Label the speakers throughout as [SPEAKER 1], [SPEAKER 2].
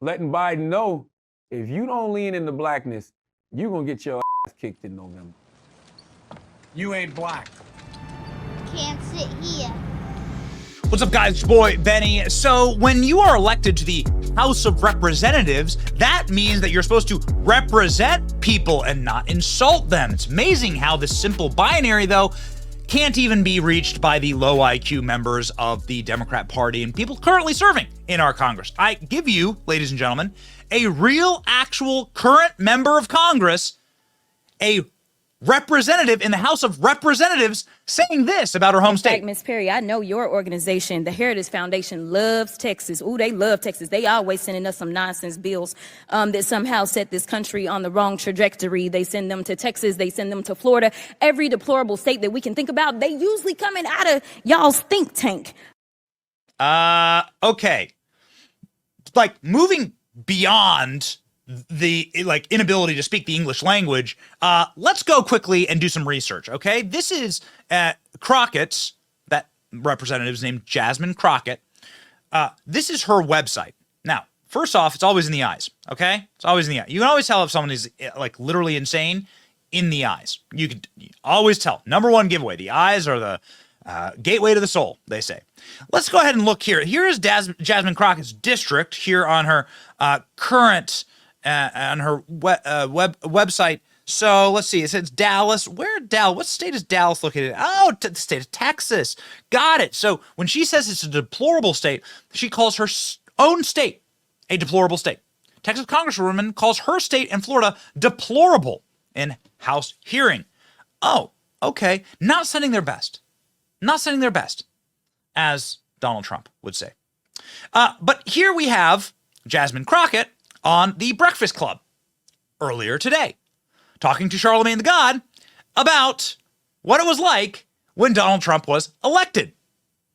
[SPEAKER 1] letting Biden know if you don't lean into blackness, you're going to get your ass kicked in November.
[SPEAKER 2] You ain't black.
[SPEAKER 3] Can't sit here.
[SPEAKER 4] What's up, guys? It's your boy, Benny. So when you are elected to the House of Representatives, that means that you're supposed to represent people and not insult them. It's amazing how this simple binary, though, can't even be reached by the low IQ members of the Democrat Party and people currently serving in our Congress. I give you, ladies and gentlemen, a real, actual, current member of Congress, a representative in the House of Representatives, saying this about her home state.
[SPEAKER 5] In fact, Ms. Perry, I know your organization, the Heritage Foundation, loves Texas. Ooh, they love Texas. They always sending us some nonsense bills that somehow set this country on the wrong trajectory. They send them to Texas. They send them to Florida. Every deplorable state that we can think about, they usually coming out of y'all's think tank.
[SPEAKER 4] Okay. Like, moving beyond the inability to speak the English language, let's go quickly and do some research, okay? This is Crockett's, that representative's named Jasmine Crockett. This is her website. Now, first off, it's always in the eyes, okay? It's always in the eye. You can always tell if someone is literally insane in the eyes. You can always tell. Number one giveaway, the eyes are the gateway to the soul, they say. Let's go ahead and look here. Here is Jasmine Crockett's district here on her current on her website. So let's see. It says Dallas. What state is Dallas located in? Oh, the state of Texas. Got it. So when she says it's a deplorable state, she calls her own state a deplorable state. Texas Congresswoman calls her state and Florida deplorable in House hearing. Oh, okay. Not sending their best. Not sending their best, as Donald Trump would say. But here we have Jasmine Crockett on The Breakfast Club earlier today, talking to Charlemagne the God about what it was like when Donald Trump was elected.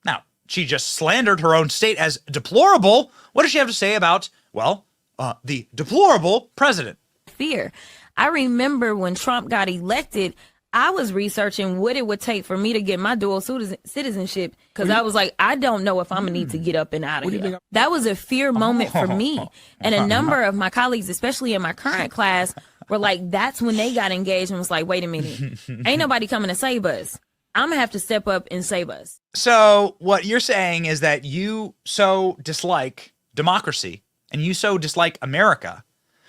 [SPEAKER 4] Now, she just slandered her own state as deplorable. What does she have to say about, well, the deplorable president?
[SPEAKER 5] Fear. I remember when Trump got elected, I was researching what it would take for me to get my dual citizenship because I was like, I don't know if I'm going to need to get up and out of here. That was a fear moment for me. And a number of my colleagues, especially in my current class, were like, that's when they got engaged and was like, wait a minute, ain't nobody coming to save us. I'm going to have to step up and save us.
[SPEAKER 4] So what you're saying is that you so dislike democracy and you so dislike America,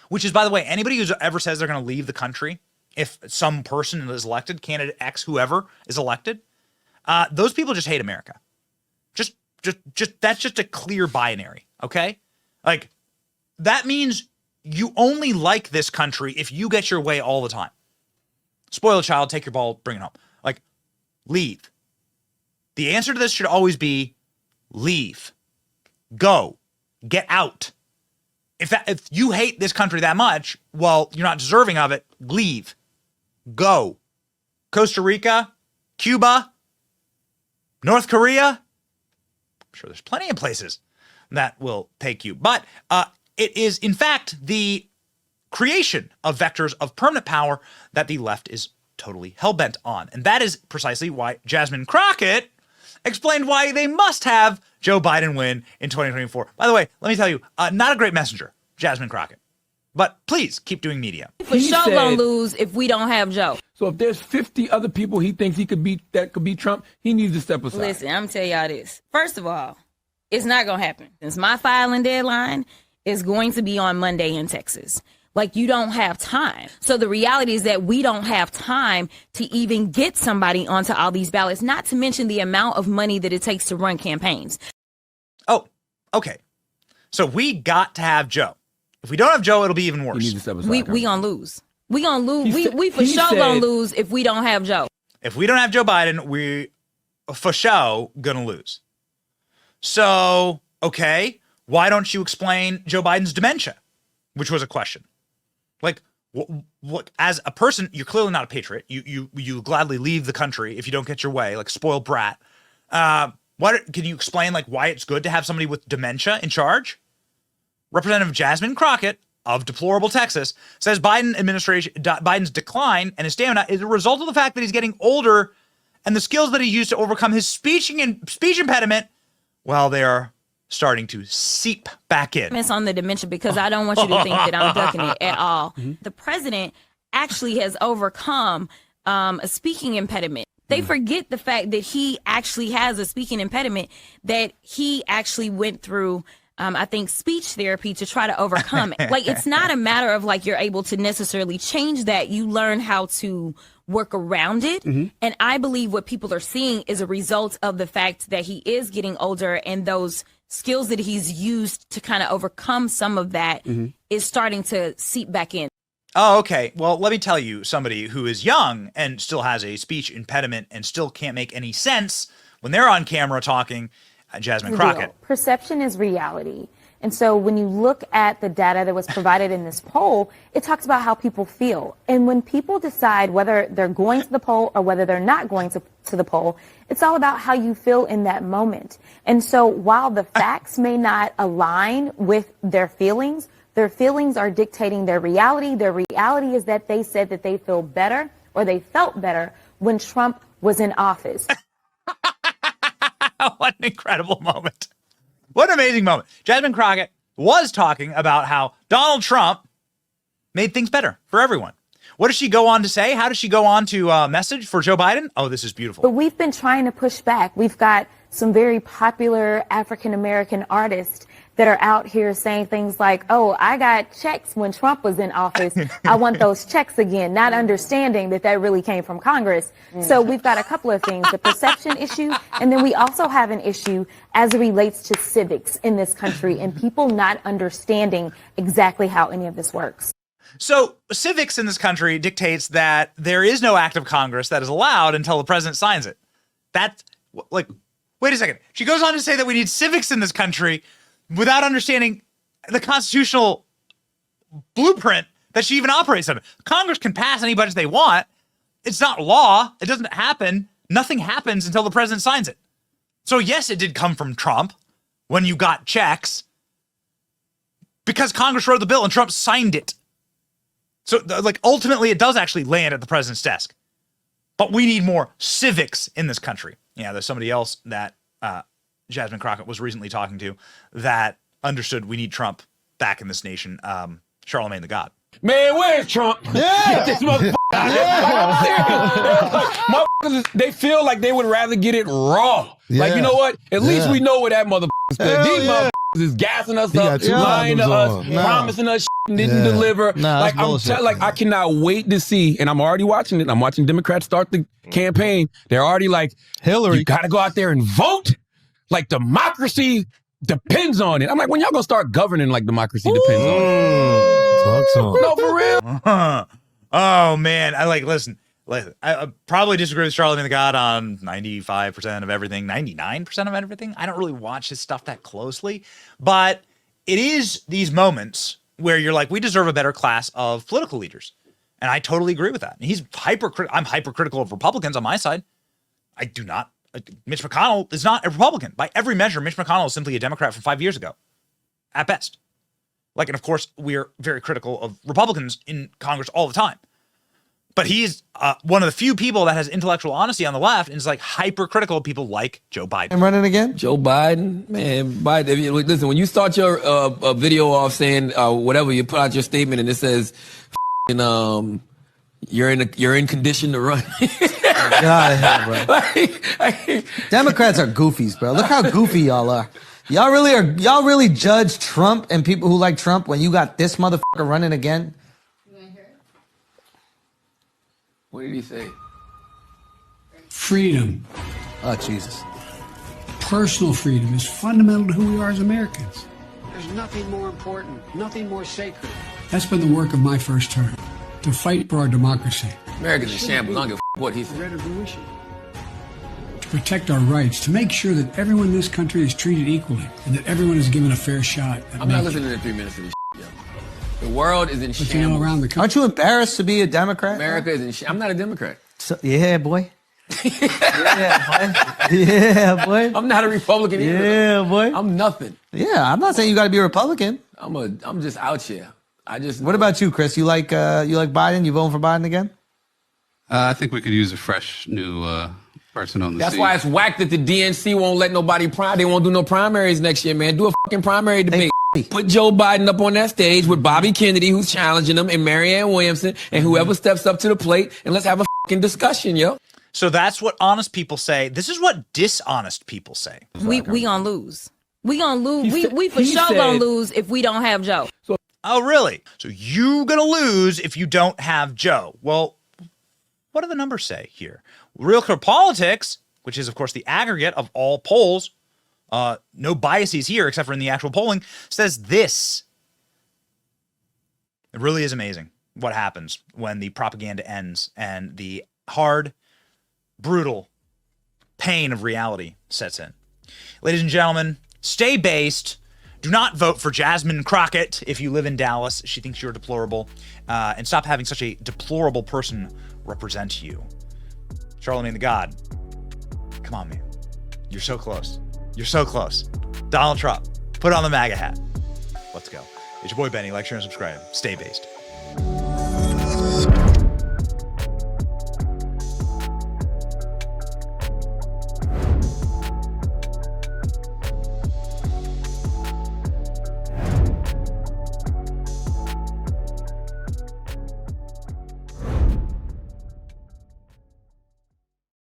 [SPEAKER 4] which is, by the way, anybody who ever says they're going to leave the country, if some person is elected, candidate X, whoever is elected, those people just hate America. Just that's just a clear binary, okay? Like, that means you only like this country if you get your way all the time. Spoil a child, take your ball, bring it home. Like, leave. The answer to this should always be leave. Go. Get out. If you hate this country that much, well, you're not deserving of it, leave. Go. Costa Rica, Cuba, North Korea. I'm sure there's plenty of places that will take you. But it is, in fact, the creation of vectors of permanent power that the left is totally hell-bent on. And that is precisely why Jasmine Crockett explained why they must have Joe Biden win in 2024. By the way, let me tell you, not a great messenger, Jasmine Crockett. But please keep doing media.
[SPEAKER 5] For sure gonna lose if we don't have Joe.
[SPEAKER 1] So if there's 50 other people he thinks he could beat that could beat Trump, he needs to step aside.
[SPEAKER 5] Listen, I'm gonna tell y'all this. First of all, it's not gonna happen. Since my filing deadline is going to be on Monday in Texas. Like, you don't have time. So the reality is that we don't have time to even get somebody onto all these ballots, not to mention the amount of money that it takes to run campaigns.
[SPEAKER 4] Oh, okay. So we got to have Joe. If we don't have Joe, it'll be even worse.
[SPEAKER 5] We gonna lose. We gonna lose. We for sure gonna lose if we don't have Joe.
[SPEAKER 4] If we don't have Joe Biden, we for sure gonna lose. So, okay, why don't you explain Joe Biden's dementia? Which was a question. Like, what? As a person, you're clearly not a patriot. You gladly leave the country if you don't get your way, like a spoiled brat. Can you explain why it's good to have somebody with dementia in charge? Representative Jasmine Crockett of deplorable Texas says Biden's decline and his stamina is a result of the fact that he's getting older and the skills that he used to overcome his speech impediment, well, they are starting to seep back in.
[SPEAKER 5] It's on the dementia because I don't want you to think that I'm ducking it at all. The president actually has overcome a speaking impediment. They forget the fact that he actually has a speaking impediment, that he actually went through, I think, speech therapy to try to overcome it. Like, it's not a matter of like you're able to necessarily change that. You learn how to work around it. And I believe what people are seeing is a result of the fact that he is getting older, and those skills that he's used to kind of overcome some of that is starting to seep back in.
[SPEAKER 4] Oh, okay. Well, let me tell you, somebody who is young and still has a speech impediment and still can't make any sense when they're on camera talking, Jasmine Crockett.
[SPEAKER 6] Perception is reality. And so when you look at the data that was provided in this poll, it talks about how people feel. And when people decide whether they're going to the poll or whether they're not going to the poll, it's all about how you feel in that moment. And so while the facts may not align with their feelings are dictating their reality. Their reality is that they said that they feel better or they felt better when Trump was in office.
[SPEAKER 4] What an incredible moment. What an amazing moment. Jasmine Crockett was talking about how Donald Trump made things better for everyone. What does she go on to say? How does she go on to message for Joe Biden? Oh, this is beautiful.
[SPEAKER 6] But we've been trying to push back. We've got some very popular African-American artists that are out here saying things like, oh, I got checks when Trump was in office. I want those checks again, not understanding that that really came from Congress. So we've got a couple of things, the perception issue, and then we also have an issue as it relates to civics in this country and people not understanding exactly how any of this works.
[SPEAKER 4] So civics in this country dictates that there is no act of Congress that is allowed until the president signs it. That's like, wait a second. She goes on to say that we need civics in this country without understanding the constitutional blueprint that she even operates under. Congress can pass any budget they want. It's not law. It doesn't happen. Nothing happens until the president signs it. So yes, it did come from Trump when you got checks because Congress wrote the bill and Trump signed it. So like ultimately it does actually land at the president's desk. But we need more civics in this country. Yeah, there's somebody else that Jasmine Crockett was recently talking to that understood we need Trump back in this nation. Charlemagne the God.
[SPEAKER 1] Man, where's Trump?
[SPEAKER 7] Yeah.
[SPEAKER 1] Get this motherfucker. Motherfuckers, they feel like they would rather get it raw. Like, you know what? At least we know where that motherfucker stands. These motherfuckers is gassing us up, lying to us, promising us shit and didn't deliver. Like, I cannot wait to see, and I'm already watching it. I'm watching Democrats start the campaign. They're already like, Hillary, you got to go out there and vote. Like, democracy depends on it. I'm like, when y'all gonna start governing like democracy depends on it?
[SPEAKER 7] Talk to him.
[SPEAKER 1] No, for real.
[SPEAKER 4] Oh, man. Listen, I probably disagree with Charlemagne the God on 95% of everything, 99% of everything. I don't really watch his stuff that closely, but it is these moments where you're like, we deserve a better class of political leaders. And I totally agree with that. And I'm hypercritical of Republicans on my side. I do not. Mitch McConnell is not a Republican. By every measure, Mitch McConnell is simply a Democrat from 5 years ago, at best. Like, and of course, we're very critical of Republicans in Congress all the time. But he's one of the few people that has intellectual honesty on the left and is like hypercritical of people like Joe Biden.
[SPEAKER 8] I'm running again?
[SPEAKER 1] Joe Biden, man, Biden. Listen, when you start your video off saying whatever, you put out your statement and it says, you're in condition to run.
[SPEAKER 8] Get out of here, bro. Democrats are goofies, bro. Look how goofy y'all are. Y'all really judge Trump and people who like Trump when you got this motherfucker running again?
[SPEAKER 1] What did he say?
[SPEAKER 9] Freedom.
[SPEAKER 8] Oh, Jesus.
[SPEAKER 9] Personal freedom is fundamental to who we are as Americans.
[SPEAKER 2] There's nothing more important, nothing more sacred.
[SPEAKER 9] That's been the work of my first term, to fight for our democracy.
[SPEAKER 1] Americans in shambles. I don't give a what he said.
[SPEAKER 2] Read of wishes.
[SPEAKER 9] To protect our rights, to make sure that everyone in this country is treated equally and that everyone is given a fair shot.
[SPEAKER 1] I'm not listening to 3 minutes of this shit, yo. The world is in
[SPEAKER 9] But
[SPEAKER 1] shambles.
[SPEAKER 9] around the country.
[SPEAKER 8] Aren't you embarrassed to be a Democrat?
[SPEAKER 1] America is in shambles. I'm not a Democrat.
[SPEAKER 8] So, yeah, boy. Yeah, boy.
[SPEAKER 1] I'm not a Republican either.
[SPEAKER 8] Yeah, boy.
[SPEAKER 1] I'm nothing.
[SPEAKER 8] Yeah, I'm not saying you got to be a Republican.
[SPEAKER 1] I'm just out here.
[SPEAKER 8] What about you, Chris? You like Biden? You voting for Biden again?
[SPEAKER 10] I think we could use a fresh new
[SPEAKER 7] person on the
[SPEAKER 1] That's
[SPEAKER 7] scene.
[SPEAKER 1] why it's whack that the DNC won't let nobody they won't do no primaries next year, man. Do a fucking primary debate. Put Joe Biden up on that stage with Bobby Kennedy, who's challenging him, and Marianne Williamson, and whoever steps up to the plate, and let's have a fucking discussion, yo.
[SPEAKER 4] So that's what honest people say. This is what dishonest people say.
[SPEAKER 5] We gonna lose. We gonna lose. We for sure gonna lose if we don't have Joe.
[SPEAKER 4] Oh, really? So you gonna lose if you don't have Joe. Well, what do the numbers say here? Real Clear Politics, which is, of course, the aggregate of all polls, no biases here except for in the actual polling, says this. It really is amazing what happens when the propaganda ends and the hard, brutal pain of reality sets in. Ladies and gentlemen, stay based. Do not vote for Jasmine Crockett if you live in Dallas. She thinks you're deplorable. And stop having such a deplorable person represent you. Charlamagne the God. Come on, man. You're so close. You're so close. Donald Trump, put on the MAGA hat. Let's go. It's your boy Benny. Like, share, and subscribe. Stay based.